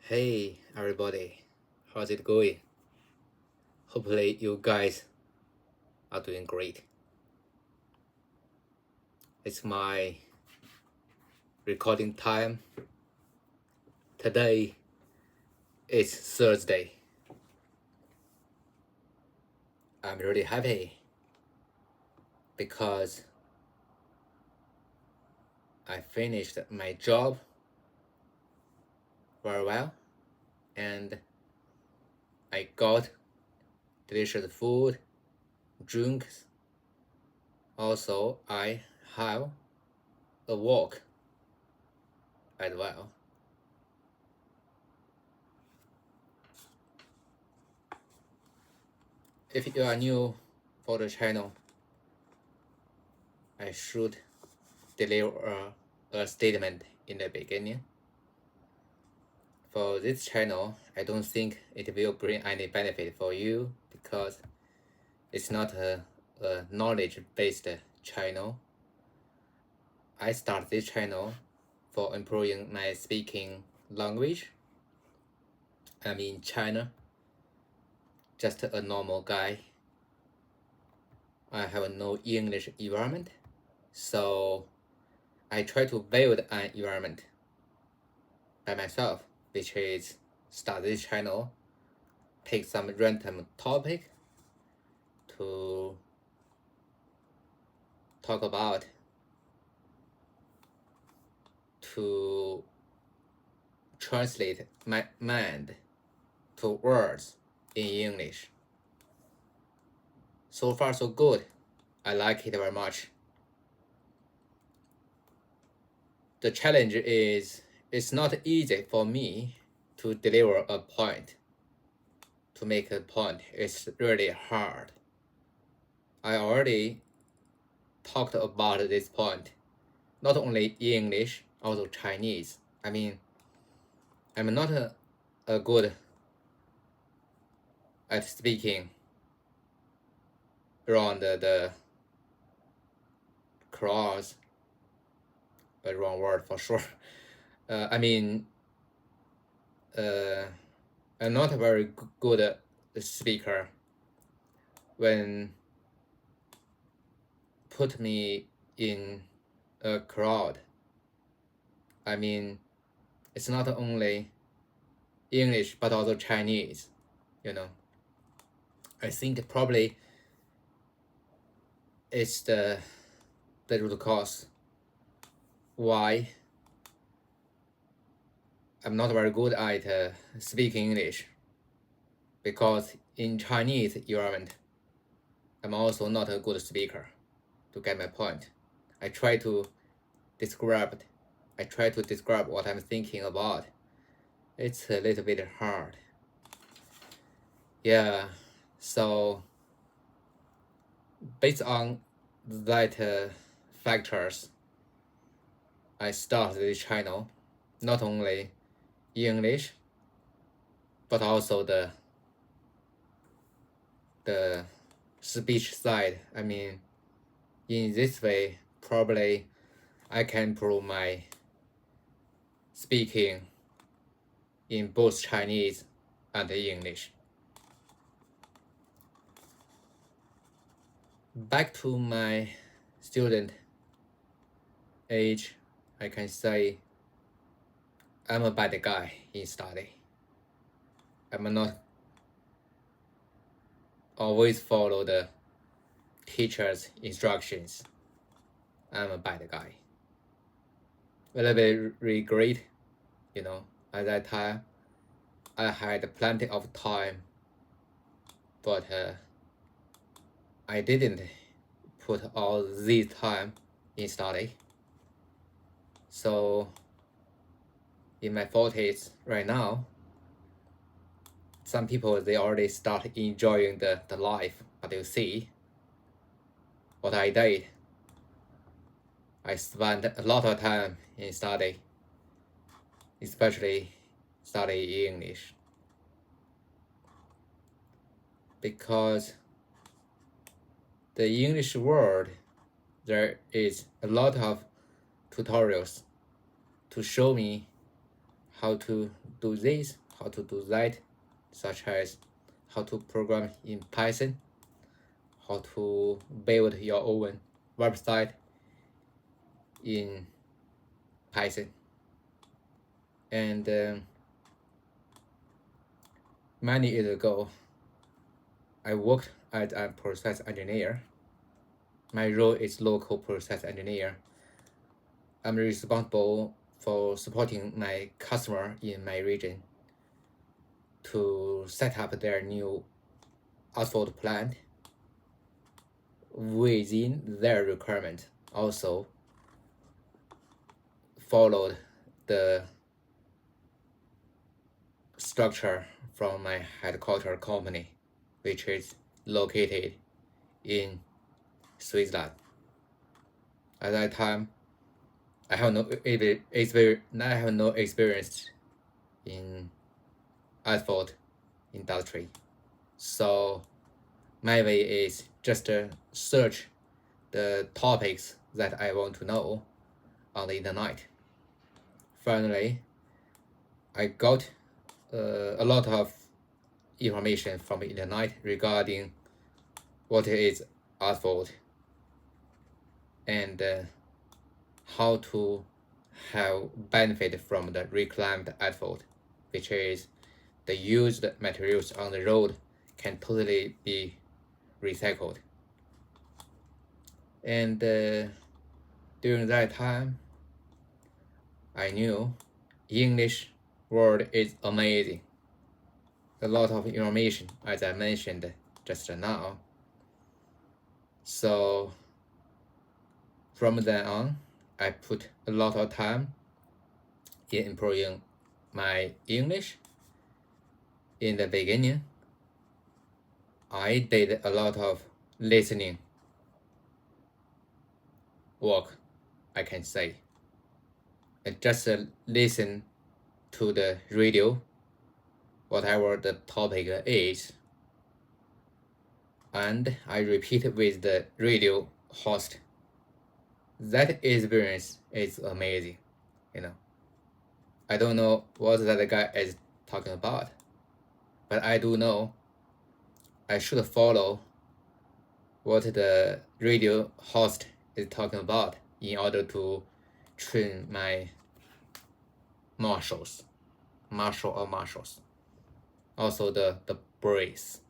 Hey everybody, how's it going? Hopefully you guys are doing great. It's my recording time. Today is Thursday. I'm really happy because I finished my job very well and I got delicious food, drinks. Also, I have a walk as well. If you are new for the channel, I should deliver a statement in the beginning. For this channel, I don't think it will bring any benefit for you because it's not a knowledge-based channel. I start this channel for improving my speaking language. I'm in China, just a normal guy. I have no English environment, so I try to build an environment by myself, which is start this channel, pick some random topic to talk about, to translate my mind to words in English. So far so good. I like it very much. The challenge is it's not easy for me to deliver a point. To make a point, it's really hard. I already talked about this point, not only English, also Chinese. I mean, I'm not a good at speaking around the cross, a wrong word for sure. I mean, I'm not a very good speaker. When put me in a crowd, I mean, it's not only English but also Chinese, you know. I think probably it's the root cause why I'm not very good at speaking English, because in Chinese environment, I'm also not a good speaker. To get my point, I try to describe what I'm thinking about. It's a little bit hard. Yeah, so based on that factors, I started this channel, not only English, but also the speech side. I mean, in this way, probably I can improve my speaking in both Chinese and English. Back to my student age, I can say I'm a bad guy in study. I'm not always follow the teacher's instructions. I'm a bad guy. A little bit regret, you know, at that time I had plenty of time, but I didn't put all this time in study. So in my 40s right now, some people, they already start enjoying the life. But you see, what I did, I spent a lot of time in study, especially study English, because the English word, there is a lot of tutorials to show me how to do this, how to do that, such as how to program in Python, how to build your own website in Python. And many years ago, I worked as a process engineer. My role is local process engineer. I'm responsible for supporting my customer in my region to set up their new asphalt plant within their requirement. Also followed the structure from my headquarter company, which is located in Switzerland. At that time, I have no experience in asphalt industry, so my way is just search the topics that I want to know on the internet. Finally, I got a lot of information from the internet regarding what is asphalt and how to have benefit from the reclaimed asphalt, which is the used materials on the road can totally be recycled. And during that time, I knew English word is amazing. A lot of information, as I mentioned just now. So from then on, I put a lot of time in improving my English. In the beginning, I did a lot of listening work, I can say. I just listen to the radio, whatever the topic is, and I repeat with the radio host. That experience is amazing, I don't know what that guy is talking about, but I do know I should follow what the radio host is talking about in order to train my marshals. Also the brace,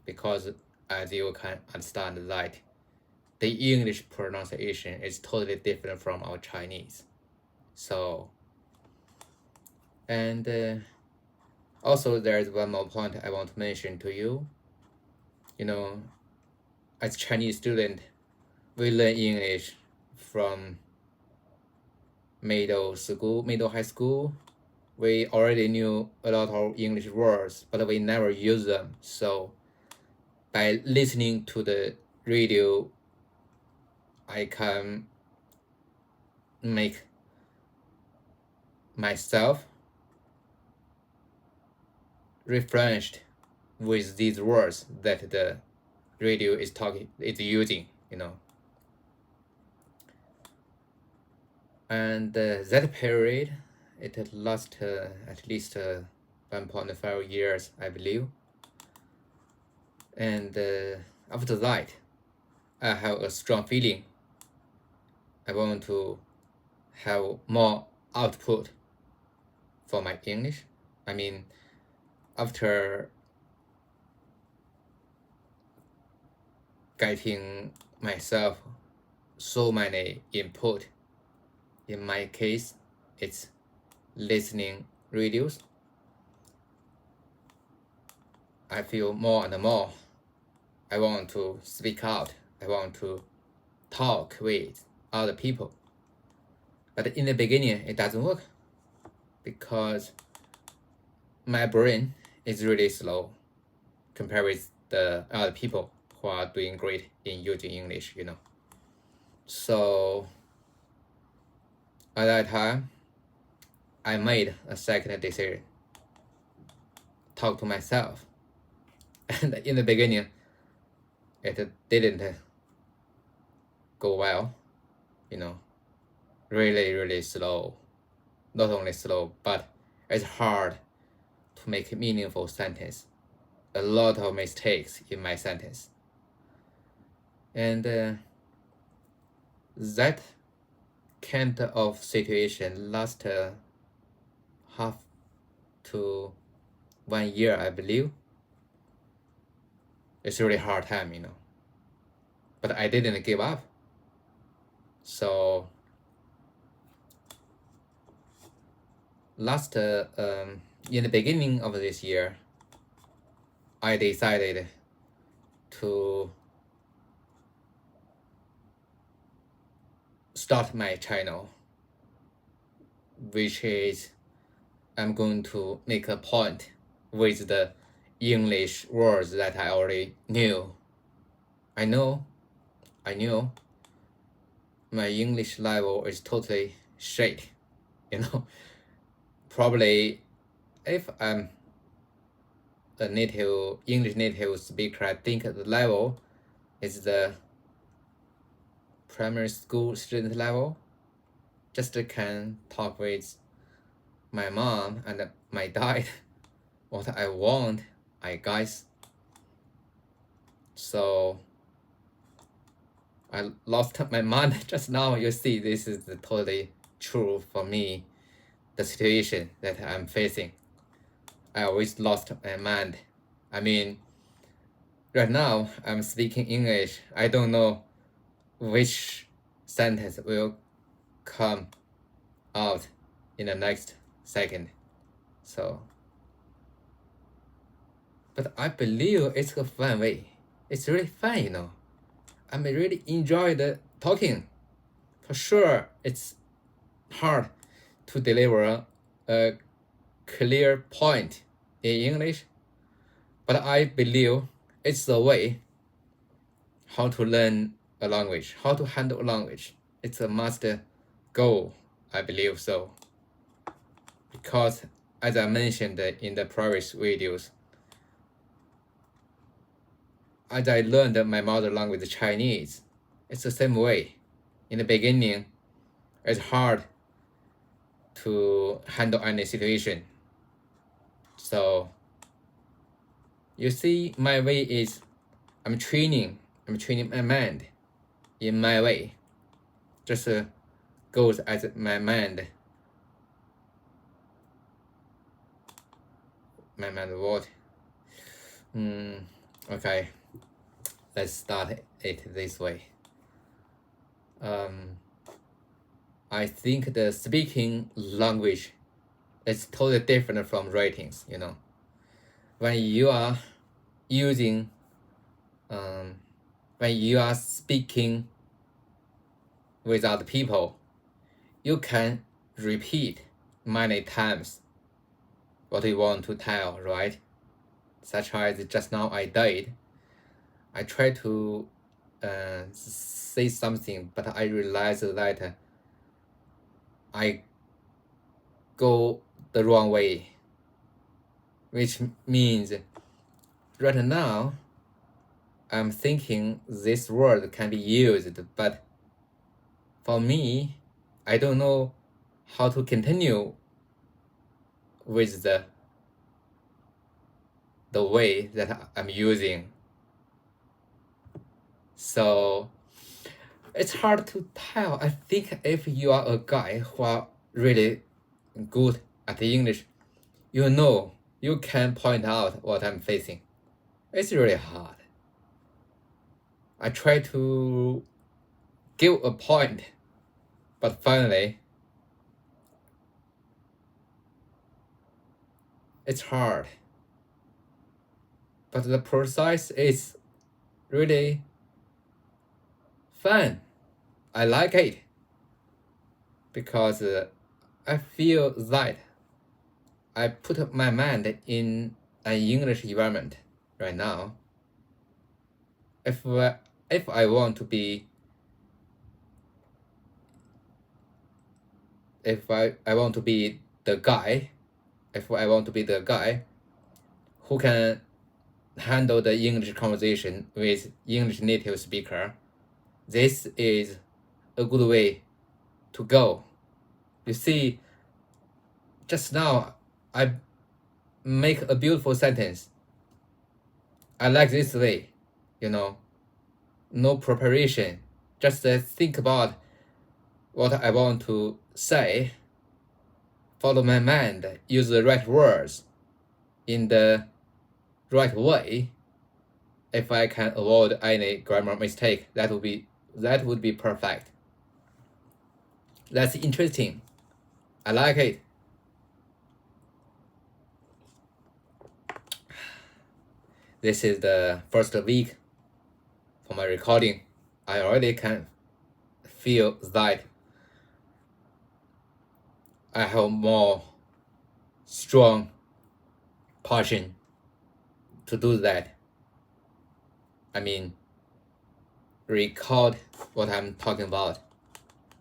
because as you can understand that the English pronunciation is totally different from our Chinese. So, and also there's one more point I want to mention to you. As Chinese student, we learn English from middle high school. We already knew a lot of English words, but we never use them. So by listening to the radio, I can make myself refreshed with these words that the radio is using, And that period, it lasted at least 1.5 years, I believe. And after that, I have a strong feeling I want to have more output for my English. I mean, after getting myself so many input, in my case, it's listening radios, I feel more and more I want to speak out. I want to talk with other people. But in the beginning, it doesn't work because my brain is really slow compared with the other people who are doing great in using English, So at that time, I made a second decision. Talk to myself. And in the beginning, it didn't go well, really, really slow. Not only slow, but it's hard to make a meaningful sentence. A lot of mistakes in my sentence. And that kind of situation lasts half to 1 year, I believe. It's really hard time, but I didn't give up. So in the beginning of this year, I decided to start my channel, which is I'm going to make a point with the English words that I already knew. I knew my English level is totally shit, Probably if I'm a English native speaker, I think the level is the primary school student level. Just can talk with my mom and my dad what I want, I guess. So I lost my mind just now. You see, this is totally true for me, the situation that I'm facing. I always lost my mind. I mean, right now I'm speaking English. I don't know which sentence will come out in the next second. So, but I believe it's a fun way. It's really fun, I really enjoy the talking. For sure, it's hard to deliver a clear point in English, but I believe it's the way how to learn a language, how to handle a language. It's a must goal, I believe so. Because as I mentioned in the previous videos, as I learned my mother language Chinese, it's the same way. In the beginning, it's hard to handle any situation. So you see, my way is I'm training my mind in my way. Just goes as my mind what? Okay, let's start it this way. I think the speaking language is totally different from writings, When you are using, when you are speaking with other people, you can repeat many times what you want to tell, right? Such as just now I did. I tried to say something, but I realized that I go the wrong way, which means right now I'm thinking this word can be used, but for me, I don't know how to continue with the way that I'm using. So it's hard to tell. I think if you are a guy who are really good at English, you can point out what I'm facing. It's really hard. I try to give a point, but finally, it's hard. But the process is really fun. I like it because I feel that I put my mind in an English environment right now. If I want to be, if I want to be the guy, who can handle the English conversation with English native speaker, this is a good way to go. You see, just now I make a beautiful sentence. I like this way, you know, no preparation, just think about what I want to say, follow my mind, use the right words in the right way. If I can avoid any grammar mistake, that would be perfect. That's interesting. I like it. This is the first week for my recording. I already can feel that I have more strong passion to do that. I mean, record what I'm talking about.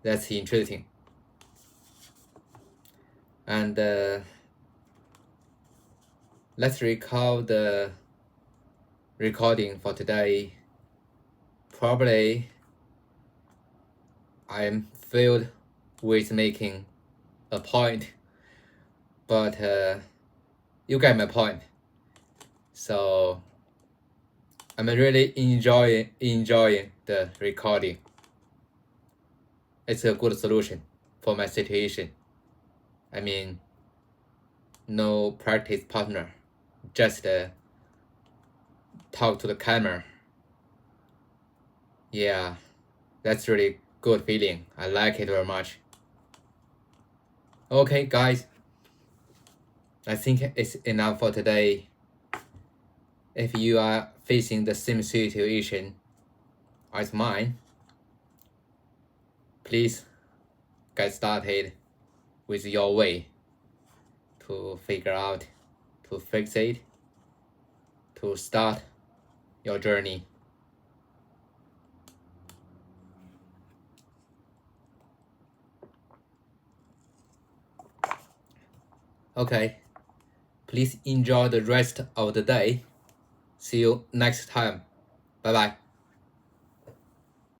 That's interesting. And let's record the recording for today. Probably I'm filled with making a point, but you get my point. So I'm really enjoying the recording. It's a good solution for my situation. I mean, no practice partner, just talk to the camera. Yeah, that's really good feeling. I like it very much. Okay, guys, I think it's enough for today. If you are facing the same situation as mine, please get started with your way to figure out, to fix it, to start your journey. Okay, please enjoy the rest of the day. See you next time. Bye bye.